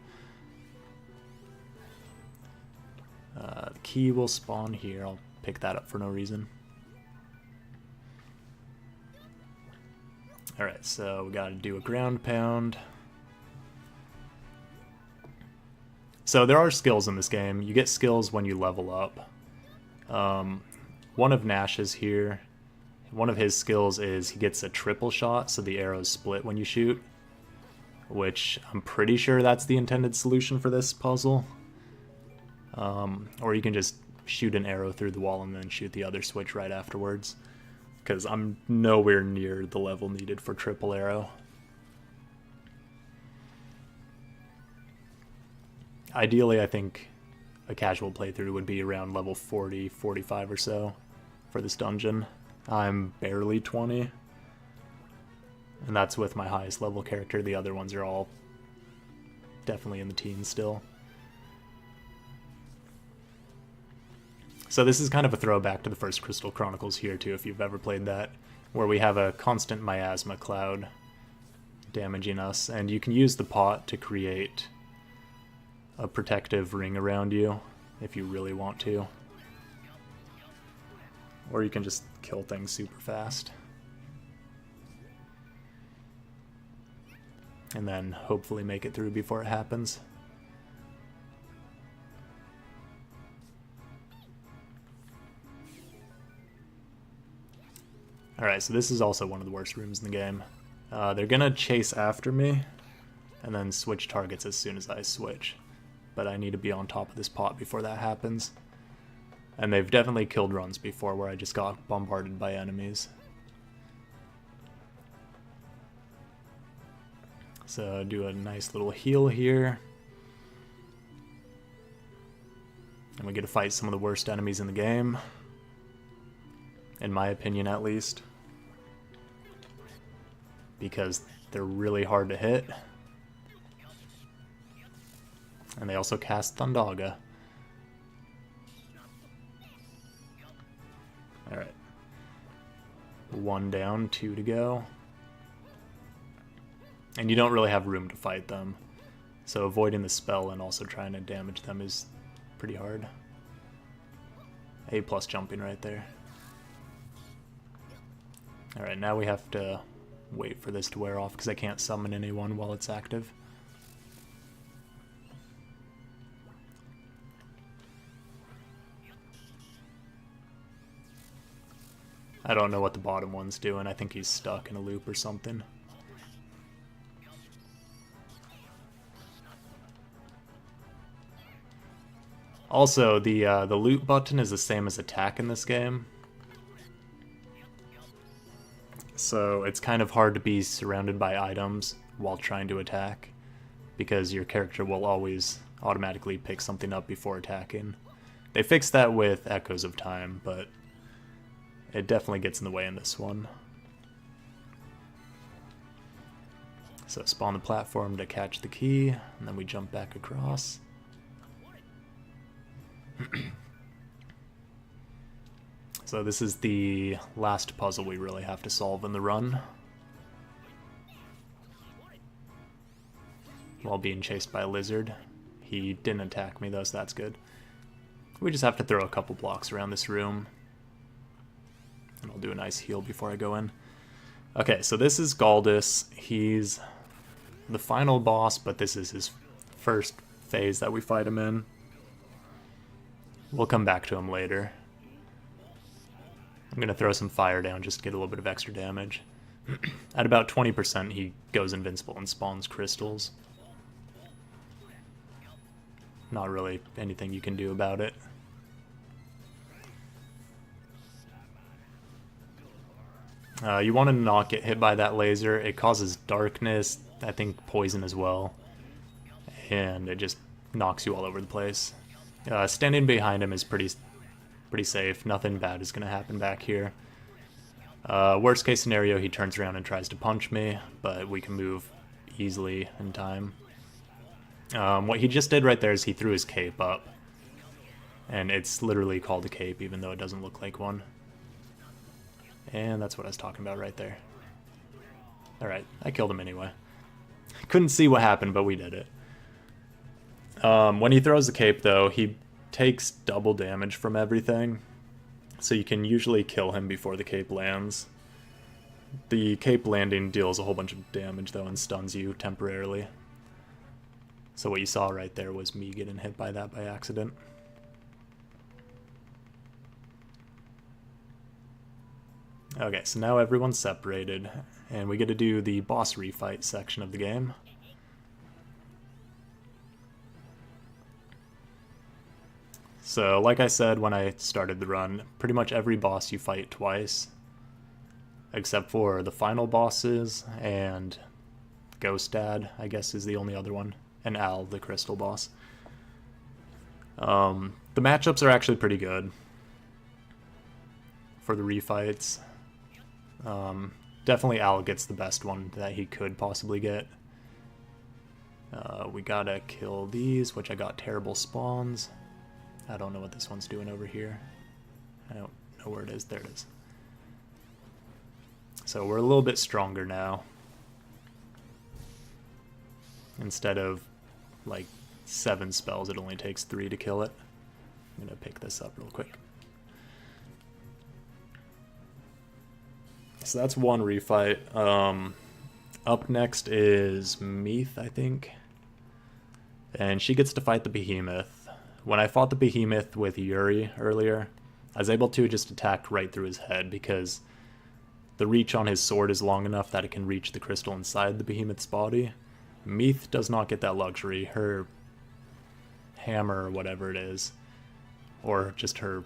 The key will spawn here. I'll pick that up for no reason. Alright, so we gotta do a ground pound. So there are skills in this game. You get skills when you level up. One of Nash's here, one of his skills is he gets a triple shot, so the arrows split when you shoot, which I'm pretty sure that's the intended solution for this puzzle. Or you can just shoot an arrow through the wall and then shoot the other switch right afterwards, because I'm nowhere near the level needed for triple arrow. Ideally, I think a casual playthrough would be around level 40, 45 or so for this dungeon. I'm barely 20, and that's with my highest level character. The other ones are all definitely in the teens still. So this is kind of a throwback to the first Crystal Chronicles here too, if you've ever played that, where we have a constant miasma cloud damaging us, and you can use the pot to create a protective ring around you if you really want to. Or you can just kill things super fast. And then hopefully make it through before it happens. Alright, so this is also one of the worst rooms in the game. They're gonna chase after me and then switch targets as soon as I switch. But I need to be on top of this pot before that happens. And they've definitely killed runs before where I just got bombarded by enemies. So do a nice little heal here. And we get to fight some of the worst enemies in the game. In my opinion, at least. Because they're really hard to hit. And they also cast Thundaga. Alright. 1 down, 2 to go. And you don't really have room to fight them. So avoiding the spell and also trying to damage them is pretty hard. A+ jumping right there. Alright, now we have to wait for this to wear off because I can't summon anyone while it's active. I don't know what the bottom one's doing. I think he's stuck in a loop or something. Also, the loot button is the same as attack in this game. So it's kind of hard to be surrounded by items while trying to attack, because your character will always automatically pick something up before attacking. They fixed that with Echoes of Time, but it definitely gets in the way in this one. So spawn the platform to catch the key, and then we jump back across. So this is the last puzzle we really have to solve in the run, while being chased by a lizard. He didn't attack me though, so that's good. We just have to throw a couple blocks around this room, and I'll do a nice heal before I go in. Okay, so this is Galdus. He's the final boss, but this is his first phase that we fight him in. We'll come back to him later. I'm going to throw some fire down just to get a little bit of extra damage. At about 20% he goes invincible and spawns crystals. Not really anything you can do about it. You want to not get hit by that laser. It causes darkness, I think poison as well, and it just knocks you all over the place. Standing behind him is pretty safe. Nothing bad is going to happen back here. Worst case scenario, he turns around and tries to punch me, but we can move easily in time. What he just did right there is he threw his cape up, and it's literally called a cape even though it doesn't look like one. And that's what I was talking about right there. Alright, I killed him anyway. Couldn't see what happened, but we did it. When he throws the cape, though, he takes double damage from everything, so you can usually kill him before the cape lands. The cape landing deals a whole bunch of damage, though, and stuns you temporarily. So what you saw right there was me getting hit by that by accident. Okay, so now everyone's separated, and we get to do the boss refight section of the game. So, like I said when I started the run, pretty much every boss you fight twice, except for the final bosses, and Ghost Dad, I guess, is the only other one, and Al, the crystal boss. The matchups are actually pretty good for the refights. Definitely Al gets the best one that he could possibly get. We gotta kill these, which I got terrible spawns. I don't know what this one's doing over here. I don't know where it is. There it is. So we're a little bit stronger now. Instead of like 7 spells, it only takes 3 to kill it. I'm gonna pick this up real quick. So that's one refight. Up next is Meath, I think. And she gets to fight the Behemoth. When I fought the Behemoth with Yuri earlier, I was able to just attack right through his head because the reach on his sword is long enough that it can reach the crystal inside the Behemoth's body. Meath does not get that luxury. Her hammer or whatever it is, or just her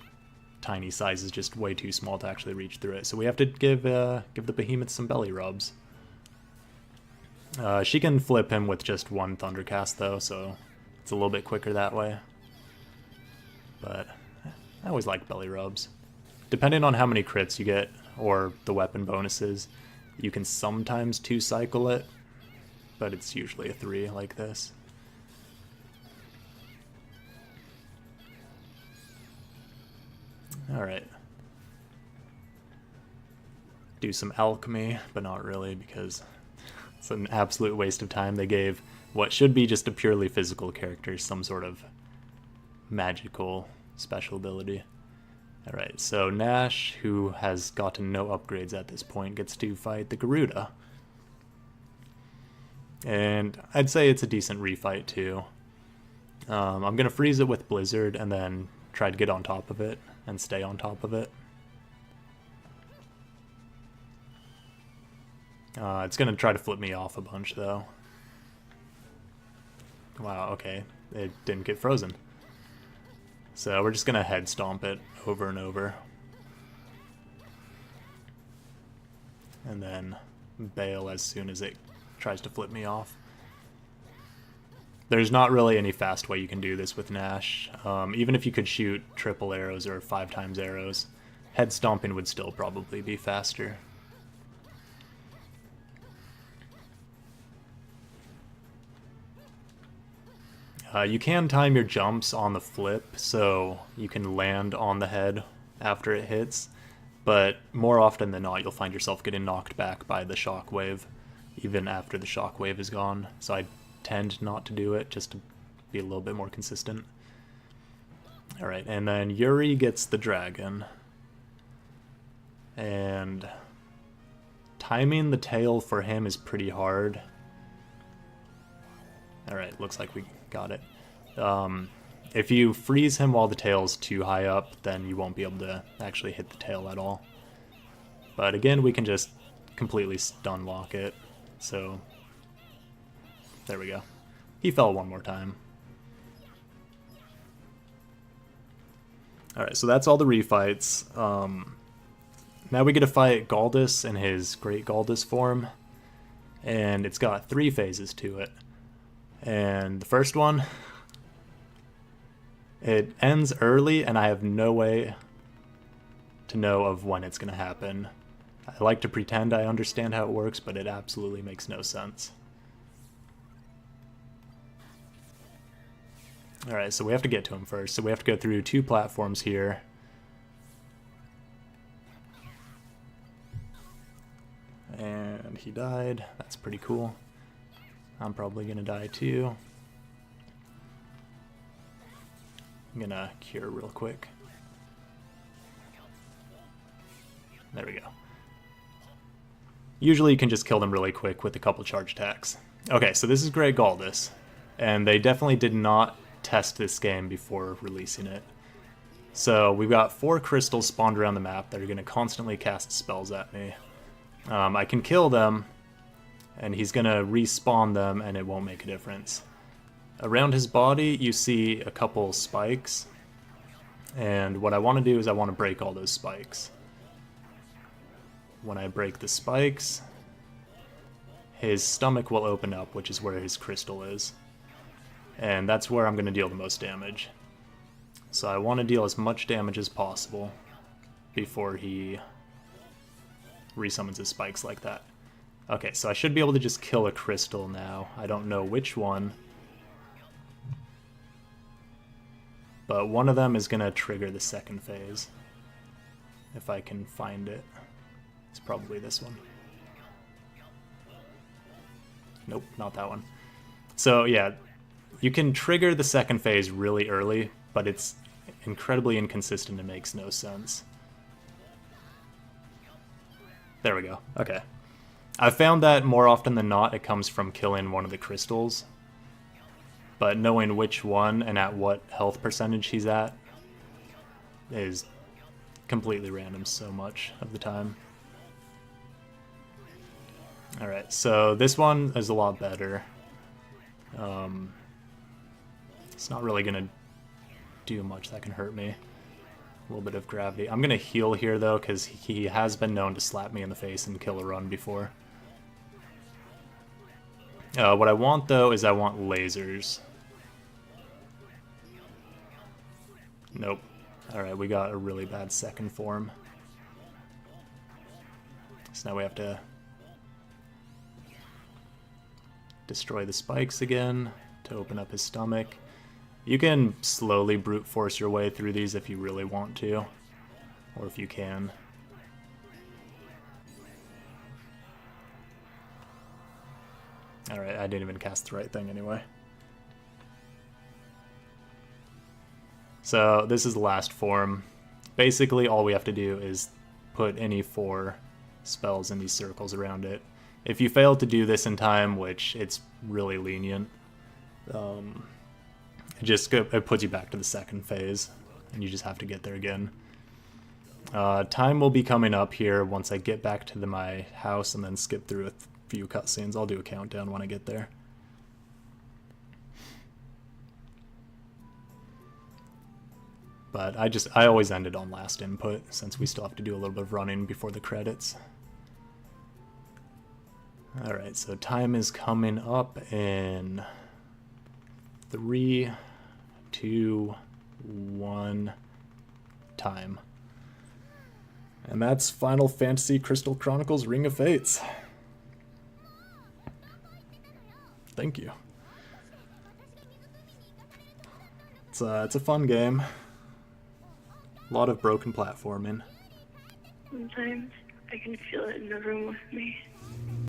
tiny size, is just way too small to actually reach through it. So we have to give the Behemoth some belly rubs. She can flip him with just one Thundercast though, so it's a little bit quicker that way. But I always like belly rubs. Depending on how many crits you get, or the weapon bonuses, you can sometimes 2-cycle it, but it's usually a 3 like this. Alright. Do some alchemy, but not really because it's an absolute waste of time. They gave what should be just a purely physical character some sort of magical special ability. Alright, so Nash, who has gotten no upgrades at this point, gets to fight the Garuda. And I'd say it's a decent refight too. I'm going to freeze it with Blizzard and then try to get on top of it and stay on top of it. It's going to try to flip me off a bunch though. Wow, okay. It didn't get frozen. So we're just going to head stomp it over and over. And then bail as soon as it tries to flip me off. There's not really any fast way you can do this with Nash. Even if you could shoot triple arrows or 5 times arrows, head stomping would still probably be faster. You can time your jumps on the flip, so you can land on the head after it hits, but more often than not, you'll find yourself getting knocked back by the shockwave, even after the shockwave is gone. So I tend not to do it, just to be a little bit more consistent. Alright, and then Yuri gets the dragon. And timing the tail for him is pretty hard. Alright, looks like we got it. If you freeze him while the tail's too high up, then you won't be able to actually hit the tail at all. But again, we can just completely stun lock it. So, there we go. He fell one more time. Alright, so that's all the refights. Now we get to fight Galdus in his Great Galdus form. And it's got 3 phases to it. And the first one, it ends early and I have no way to know of when it's going to happen. I like to pretend I understand how it works, but it absolutely makes no sense. Alright, so we have to get to him first. So we have to go through 2 platforms here. And he died. That's pretty cool. I'm probably gonna die too. I'm gonna cure real quick. There we go. Usually you can just kill them really quick with a couple charge attacks. Okay, so this is Great Galdus, and they definitely did not test this game before releasing it. So we've got 4 crystals spawned around the map that are gonna constantly cast spells at me. I can kill them, and he's going to respawn them, and it won't make a difference. Around his body, you see a couple spikes, and what I want to do is I want to break all those spikes. When I break the spikes, his stomach will open up, which is where his crystal is. And that's where I'm going to deal the most damage. So I want to deal as much damage as possible before he resummons his spikes like that. Okay, so I should be able to just kill a crystal now. I don't know which one. But one of them is going to trigger the second phase. If I can find it. It's probably this one. Nope, not that one. So yeah, you can trigger the second phase really early, but it's incredibly inconsistent and makes no sense. There we go. Okay. I've found that more often than not it comes from killing one of the crystals, but knowing which one and at what health percentage he's at is completely random so much of the time. Alright, so this one is a lot better. It's not really going to do much that can hurt me. A little bit of gravity. I'm going to heal here, though, because he has been known to slap me in the face and kill a run before. What I want, though, is I want lasers. Nope. Alright, we got a really bad second form. So now we have to destroy the spikes again to open up his stomach. You can slowly brute force your way through these if you really want to, or if you can. Alright, I didn't even cast the right thing anyway. So this is the last form. basically all we have to do is put any 4 spells in these circles around it. If you fail to do this in time, which it's really lenient, it puts you back to the second phase, and you just have to get there again. Time will be coming up here once I get back to my house and then skip through a few cutscenes. I'll do a countdown when I get there. But I always end it on last input, since we still have to do a little bit of running before the credits. Alright, so time is coming up in 3, 2, 1, time. And that's Final Fantasy Crystal Chronicles Ring of Fates. Thank you. It's a fun game. A lot of broken platforming. Sometimes I can feel it in the room with me.